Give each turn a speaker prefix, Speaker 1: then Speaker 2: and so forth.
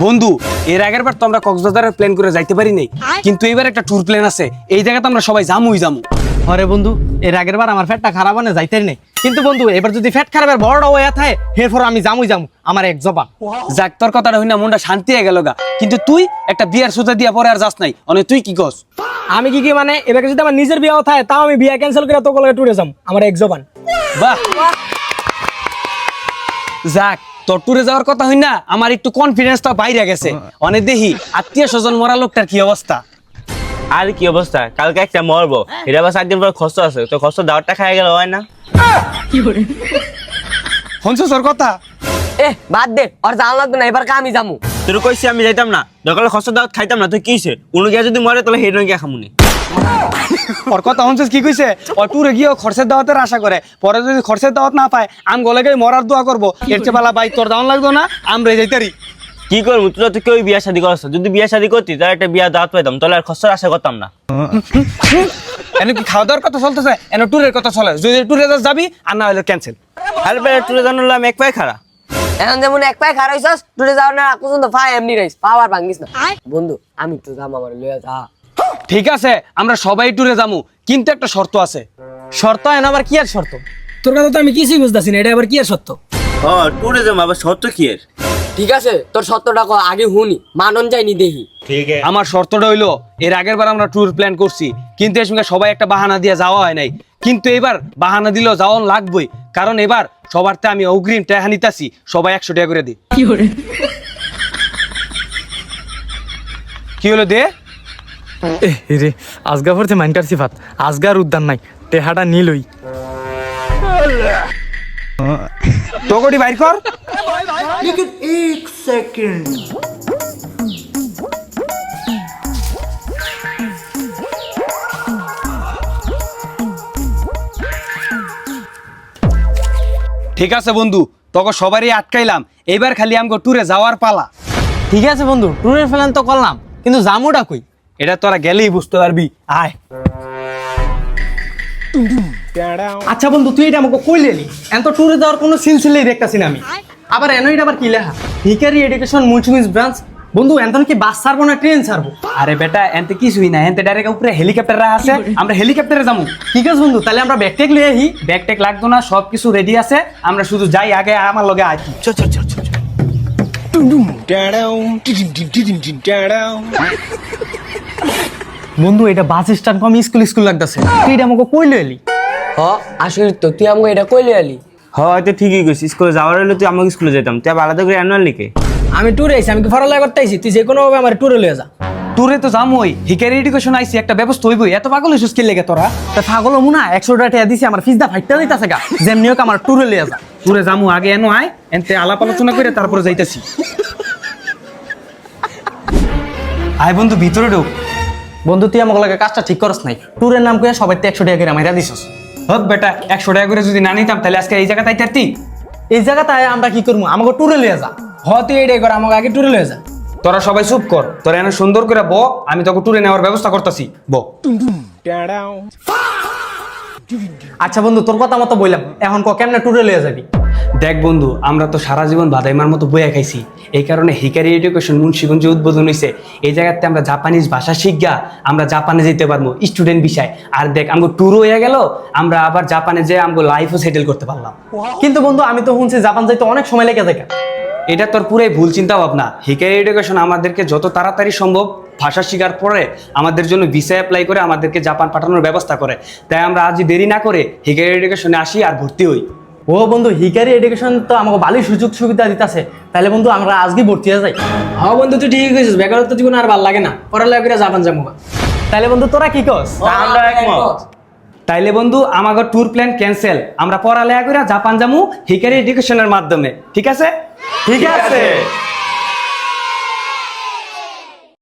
Speaker 1: বন্ধু এর আগের বার তো আমরা কক্সবাজারের প্ল্যান করে যাইতে পারি নাই, কিন্তু এবার একটা ট্যুর প্ল্যান আছে। এই জায়গাতে আমরা সবাই যামুই যামু।
Speaker 2: আরে বন্ধু, এর আগের বার আমার ফ্যাটটা খারাপ হয় না, যাইতেই নেই। কিন্তু বন্ধু এবার যদি ফ্যাট খারাপের বড়টা হয়ে থাকে, এরপর আমি যামুই যামু, আমার এক জবান।
Speaker 1: যাক, তোর কথাটা হই না, মনটা শান্তি হয়ে গেল গা। কিন্তু তুই একটা বিয়ার সুতা দিয়া পরে আর যাস নাই, অনেক তুই কি কস?
Speaker 3: আমি কি মানে এবার যদি আমার নিজের বিয়ে থাকে তাও আমি বিয়ে ক্যান্সেল করে তোকে লগে ট্যুরে যাম, আমার এক জবান।
Speaker 1: বাহ, যাক, তোর ট্যুরে যাওয়ার কথা হই না, আমার একটু কনফিডেন্সটা বাইরে গেছে। অনেক দেখি আত্মীয় স্বজন মরা লোকটার কি অবস্থা।
Speaker 4: আর কি অবস্থা, কালকে একটা মরবো, এটা বাস 8 দিন পর খরচ আছে, তো খরচ দাওয়াতটা খাই গেল হয় না?
Speaker 1: শুনছিস ওর কথা?
Speaker 5: বাদ দে, ওর জানা লাগবে না, এবার আমি যামু।
Speaker 4: তোর কইছি আমি যাইতাম না, দরকার খরচ দাওয়াত খাইতাম না, তুই কিছে কোনো গিয়া যদি মরে তাহলে হেড গিয়া খামুনি।
Speaker 1: ওর কথা শুনছিস কি কইছে? ও ট্যুরে গিয়ে খরচের দাওয়াতের আশা করে, পরে যদি খরচের দাওয়াত না পায় আম গলে গিয়ে মরার দোয়া করবো। এর চেয়ে বালা ভাই তোর দাওয়ান লাগতো না, আমরা যাইতারি।
Speaker 4: কি করবো, তুই তো কেউ বিয়া শাদী করছ, যদি বিয়া শাদী করতি তাহলে একটা বিয়া দাওয়াত পাইতাম, তাহলে আর খরচের আশা করতাম না।
Speaker 1: এনে কি খাওয়া দাওয়ার কথা চলতেছে? এনে ট্যুরের কথা চলে, যদি ট্যুরে যাবি আর না হলে ক্যান্সেল।
Speaker 4: আর বেড়ে টুরে জানলাম এক পায়ে খাড়া।
Speaker 5: এখন যেমন এক পায়ে খারাপ হইছস, টুরে যাও না পর্যন্ত পায়ে এমনি রইস, পাওয়ার ভাঙিস না। বন্ধু আমি তো যাম, আমার লইয়া যা।
Speaker 1: ঠিক আছে, আমরা সবাই ট্যুরে যাবো, কিন্তু একটা শর্ত আছে।
Speaker 2: শর্ত এনে আবার কি আর শর্ত?
Speaker 3: তোর কথা তো আমি কিছুই বুঝতেছি না, এটা আবার কি আর সত্য?
Speaker 4: হ্যাঁ টুরে যাবো, আবার সত্য কি এর?
Speaker 5: ঠিক আছে, তোর সত্যটা আগে হুনি, মানন যায়নি দেখি।
Speaker 4: ঠিক আছে,
Speaker 1: আমার শর্তটা হইলো, এর আগের বার আমরা ট্যুর প্ল্যান করছি, কিন্তু এর সঙ্গে সবাই একটা বাহানা দিয়ে যাওয়া হয় নাই। কিন্তু এবার বাহানা দিলেও যাওয়া লাগবেই, কারণ এবার সবারতে আমি অগ্রিম টাকা নিতাছি, সবাই 100 টাকা করে দিই। কি হলো দে?
Speaker 2: রে আজগা পড়তে মাইন্ডার সিফাত, আজগার উদ্যান নাই, টেহাটা নিলই।
Speaker 1: তোকটি বাইর কর। ঠিক আছে বন্ধু, তোকে সবারই আটকাইলাম, এবার খালি আমগো ট্যুরে যাওয়ার পালা।
Speaker 2: ঠিক আছে বন্ধু, ট্যুরের প্ল্যান তো করলাম, কিন্তু জামুটা কই?
Speaker 1: এটা তোরা গেলেই বুঝতে পারবি, আয়।
Speaker 2: আচ্ছা বন্ধু, তুই এটা আমাকে কইলে নি, এত ট্যুরে যাওয়ার কোনো সিলসিলাই দেখতাছি না আমি। আবার এনো এটা আবার কি লেখা? Hikari education Munshiganj branch. বন্ধু এন্তন কি বাস ছাড়বো না ট্রেন ছাড়বো?
Speaker 1: আরে বেটা, এনতে কিছুই না, এনতে ডাইরেক্ট উপরে হেলিকপ্টার আছে, আমরা হেলিকপ্টারে যাবো।
Speaker 2: ঠিক আছে বন্ধু, তাহলে আমরা ব্যাগ ট্যাগ লিয়ে আহি।
Speaker 1: ব্যাগ ট্যাগ লাগতো না, সবকিছু রেডি আছে, আমরা শুধু যাই, আগে আমার লগে আয়।
Speaker 2: বন্ধু এটা বাস স্ট্যান্ড কম স্কুল স্কুল লাগতেছে, তুই এটা আমাকে কইলে এলি।
Speaker 5: হ আসলে তো তুই আমাকে এটা কইলে আলি।
Speaker 4: হয়তো ঠিকই কইছিস, স্কুলে যাওয়ার হলে তুই আমাকে স্কুলে যেতাম, তুই আবার আলাদা করে অ্যানুয়াল লিখে।
Speaker 3: আমি ট্যুরে আইছি, আমি কি পড়ালেখা করতে আইছি? তুই যে কোনো ভাবে আমার ট্যুরে লইয়া যা।
Speaker 1: ট্যুরে তো যামই, হিকারি এডুকেশন আইছি, একটা ব্যবস্থা হইবই। এত পাগল হইছিস কি লেগে তোরা?
Speaker 2: তা পাগল মুনা 100 টাকা দিছি, আমার ফিস দা ফাইটটা দিতাছে গা, যেমনি হোক আমার ট্যুরে লিয়ে যা।
Speaker 1: ট্যুরে যামু, আগে এনো আয়, এনতে আলাপ আলোচনা করে তারপরে যাইতেছি। আয় বন্ধু, ভিতরে ঢোক।
Speaker 2: বন্ধু তুই আমাকে লাগে কাজটা ঠিক করস নাই, ট্যুরের নাম কইয়া সবাই 100 টাকা করে আমাইরা দিছস।
Speaker 1: হোক বেটা, 100 টাকা করে যদি না নিতাম তাহলে আজকে এই জায়গাতে আইতারতি।
Speaker 2: এই জায়গাটায় আমরা কি করবো? আমাকে ট্যুরে লিয়ে যা।
Speaker 3: হ তুই এটাই কর, আমাকে আগে ট্যুরে লইয়া যা।
Speaker 1: তোরা সবাই চুপ কর, তোরা এনে সুন্দর করে ব, আমি তোকে ট্যুরে নেওয়ার ব্যবস্থা করতেছি, ব।
Speaker 2: আচ্ছা বন্ধু, তোর কথা মতো বললাম, এখন কেমনে ট্যুরে লিয়ে যাবি?
Speaker 1: দেখ বন্ধু, আমরা তো সারা জীবন বাদাইমার মতো বইয়া খাইছি, এই কারণে হিকারি এডুকেশন মুন্সিগঞ্জে উদ্বোধন হয়েছে। এই জায়গাতে আমরা জাপানিজ ভাষা শিখা আমরা জাপানে যেতে পারবো স্টুডেন্ট বিষয়। আর দেখ, আমগো ট্যুর হয়ে গেল, আমরা আবার জাপানে যেয়ে আমগো লাইফও সেটেল করতে পারলাম।
Speaker 2: কিন্তু বন্ধু আমি তো শুনছি জাপান যাইতে অনেক সময় লেগে যায়।
Speaker 1: এটা তোর পুরাই ভুল চিন্তা ভাবনা। হিকারি এডুকেশন আমাদেরকে যত তাড়াতাড়ি সম্ভব ভাষা শেখার পরে আমাদের জন্য ভিসা অ্যাপ্লাই করে আমাদেরকে জাপান পাঠানোর ব্যবস্থা করে। তাই আমরা আজই দেরি না করে হিকারি এডুকেশনে আসি আর ভর্তি হই।
Speaker 2: ও বন্ধু, হিকারি এডুকেশন তো আমাকে ভালোই সুযোগ সুবিধা দিতেছে, তাহলে বন্ধু আমরা আজকে ভর্তি হয়ে যাই।
Speaker 3: হ বন্ধু তুই ঠিকই কইছিস, বেকারত্ব জীবন আর ভাল লাগে না, পড়ালেখা করে জাপান যাবো।
Speaker 2: তাহলে বন্ধু তোরা কি কস?
Speaker 4: আমরা একমত।
Speaker 1: তাইলে বন্ধু আমাদের ট্যুর প্ল্যান ক্যান্সেল, আমরা পড়ালেখা করে জাপান যাবো হিকারি এডুকেশনের মাধ্যমে। ঠিক আছে?
Speaker 2: ঠিক আছে।